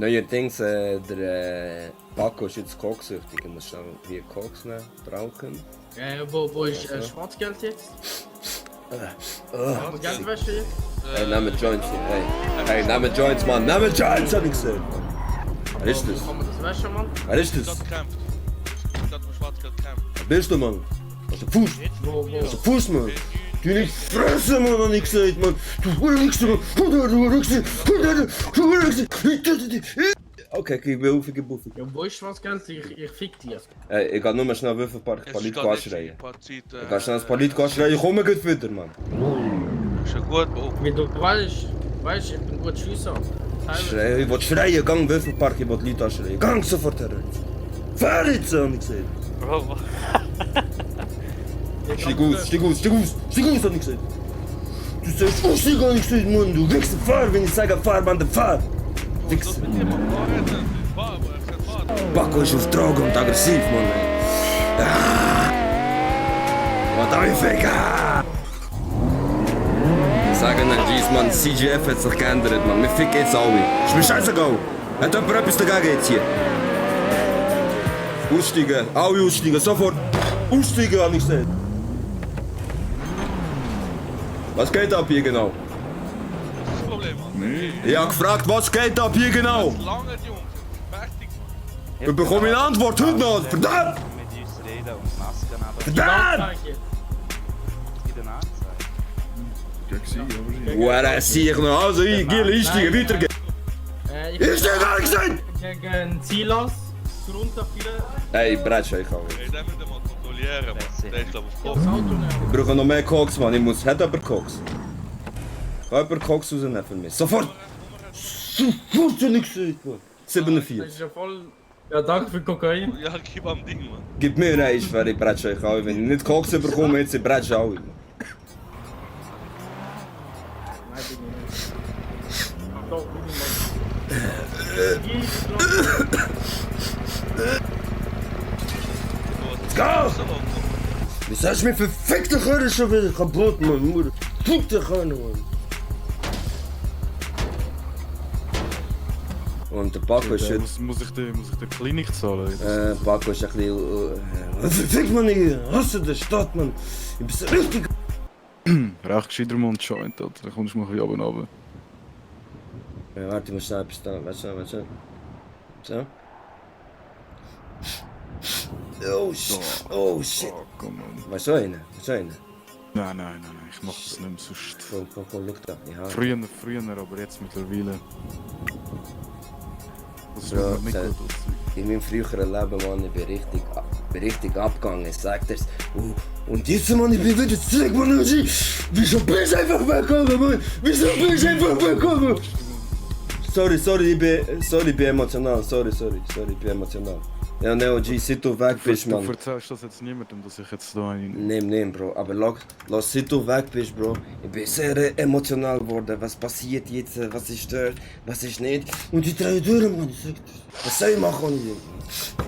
Neuerdings, der Paco ist jetzt koksüchtig. Er muss schnell wie Koks nehmen, rauchen. Wo ist Schwarzgeld jetzt? Geldwäsche jetzt? Hey, nehmen Joints hier, hey. Hey, nehmen Joints, Mann, nehmen Joints, hab ich gesagt. Wer ist das? Kann man das wäschen, Mann? Wer ist das? Wer bist du, Mann? Aus der Fuß? Aus der Fuß, Mann? Du nicht fressen, Mann, hab ich gesagt, Mann. Du Wichser, Mann. Du Wichser. Okay, ich will aufgeben. Ja, wo ist Schwarzgeld? Ich fick dir. Hey, ich geh nur schnell Würfelpark ein paar Leute anschreien. Ich geh schnell ein paar Leute anschreien, ich komme gut wieder, Mann. Ist ja gut, Bro. Wie du weißt, ich bin gut Schüsser. Schreien, ich will schreien, gang Würfelpark, ich will Leute anschreien. Gang sofort her. Fahr jetzt, hab ich gesagt. Bro, Steig aus, hab ich gesagt. Du sagst, aussteigen, hab ich gesagt, Mann, du Wichser, fahr, wenn ich sage, fahr, Mann, dann fahr. Wichser. Paco ist auf Drogen und aggressiv, Mann. Was hab ich ficken? Sagen dann, G's, Mann, CGF hat sich geändert, Mann. Wir ficken jetzt alle. Ist mir scheißegal. Hat jemand etwas dagegen jetzt hier? Aussteigen, alle aussteigen, sofort. Aussteigen, hab ich gesagt. Was geht ab hier genau? das ist das Problem, Mann. Ich hab gefragt, was geht ab hier genau? Lange, Jungs. Fertig, Mann. Ich bekomme eine Antwort heute noch. Verdammt! Mit uns reden und Masken haben. Verdammt! In der Nachtzeit. Woher sehe ich noch? Also, ich gehe einsteigen, weitergehen. Ich stehe gar nicht sein! Gegen Zilas, runter viele. Hey, Bretsch, ich kann Hey, den müssen wir mal kontrollieren, Mann. Der ist, glaube ich, auf Das Kopf. Auto nehmen. Ich brauche noch mehr Koks, Mann. Ich muss. Hat jemand Koks? Kann jemand Koks rausnehmen für mich? Sofort! Sofort, hab ich gesagt, Mann. Das 47. ist ja voll. Ja, danke für Kokain. Ja, gib am Ding, Mann. Gib mir einen, ich werde Bretsch, ich kann. Wenn ich nicht Koks bekomme, jetzt sind Bretsch alle. Nein, bin ich nicht. Doch, bin ich nicht. Let's go! Was hast du mir verfickte Körner schon wieder kaputt, Mann? Mutter. Fickte Körner, Mann. Und der Paco ist jetzt. Muss ich der Klinik zahlen? Paco ist ein bisschen. Verfickt man nicht! Hasse der Stadt, Mann! Ich bin so richtig. Recht gescheiter Mund-Joint, Alter. Da kommst du mal ein bisschen runter. Ja, warte, ich muss schnell etwas da. Warte. So. Oh shit. Oh shit. Oh, komm on. Was so eine? Nein, ich mach das nicht mehr sonst. Komm, schau da. Ja. Früher, aber jetzt mittlerweile. Das Bro, tut mir nicht das- gut aus. In meinem früheren Leben, Mann, ich bin richtig abgegangen, ich sag dir's. Und jetzt, Mann, ich bin wieder zurück, Mann. Wieso bist du einfach weggekommen, Mann? Wieso bist du einfach weggekommen? Sorry, ich bin emotional. Sorry, ich bin emotional. Ja, Neo G, seit du weg bist, Du Mann. erzählst das jetzt niemandem, dass ich jetzt da einen... Nein, Bro, aber lass, seit du weg bist, Bro. Ich bin sehr emotional geworden. Was passiert jetzt, was ist dort, was ist nicht. Und ich drehe durch, Mann, ich sag dir. Was soll ich machen ohne dich?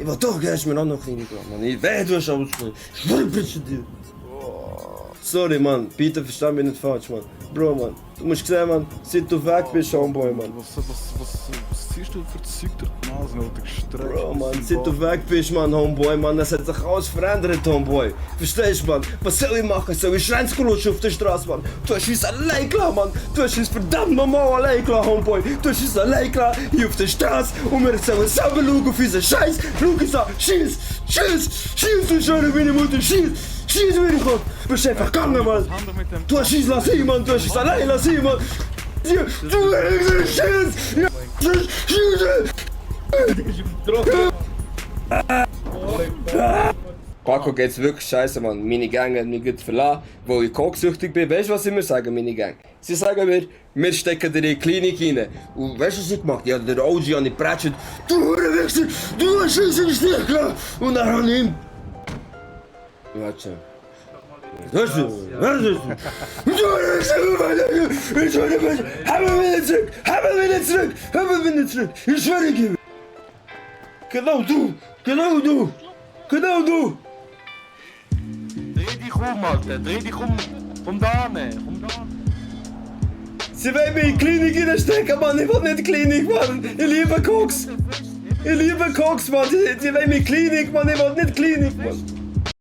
Ich will doch gerne mir auch noch Klinik gehen, Mann. Ich weh, du hast ausgehen. Ich schwöre bitte dir. Sorry, Mann, bitte versteh mich nicht falsch, Mann. Bro, Mann, du musst sehen, Mann, seit du weg bist, Homeboy, Mann. Was ziehst du für Zeug durch die Nase, Alter? Gestreckt. Bro, Mann, seit du weg bist, Mann, Homeboy, Mann, es hat sich alles verändert, Homeboy. Verstehst du, Mann? Was soll ich machen? Soll ich reinlutschen auf der Straße, Mann? Du hast uns allein gelassen, Mann. Du hast uns verdammt normal allein gelassen, Homeboy. Du hast uns allein gelassen, hier auf der Straße. Und wir sollen selber schauen auf unseren Scheiß. Schau uns an, schieß, du schöne meine Mutter, schieß, meine Gott. Du bist einfach gegangen, Mann. Du hast uns lassen, Mann, du hast uns allein lassen, Mann. Du schieß, Paco geht's wirklich scheiße, Mann. Meine Gang hat mich gut verlassen, wo ich koksüchtig bin. Weißt du, was sie mir sagen, meine Gang? Sie sagen mir, wir stecken dir in die Klinik rein. Und weißt du, was ich gemacht habe? Ich habe den OG an die Prätschet. Du Hurenwichser, du hast uns in den Stich gelassen. Und dann habe ich ihm... Warte. Hörst du? Du Hurenwichser, haben wir wieder zurück. Ich schwöre, ich gebe. Genau du. Dreh dich um, Alter. Dreh dich um. Komm da hin. Sie wollen mich in die Klinik reinstecken, Mann. Ich will nicht in die Klinik, Mann. Ich liebe Koks. Ich liebe Koks, Mann. Die wollen mich in die Klinik, Mann. Ich will nicht in die Klinik, Mann.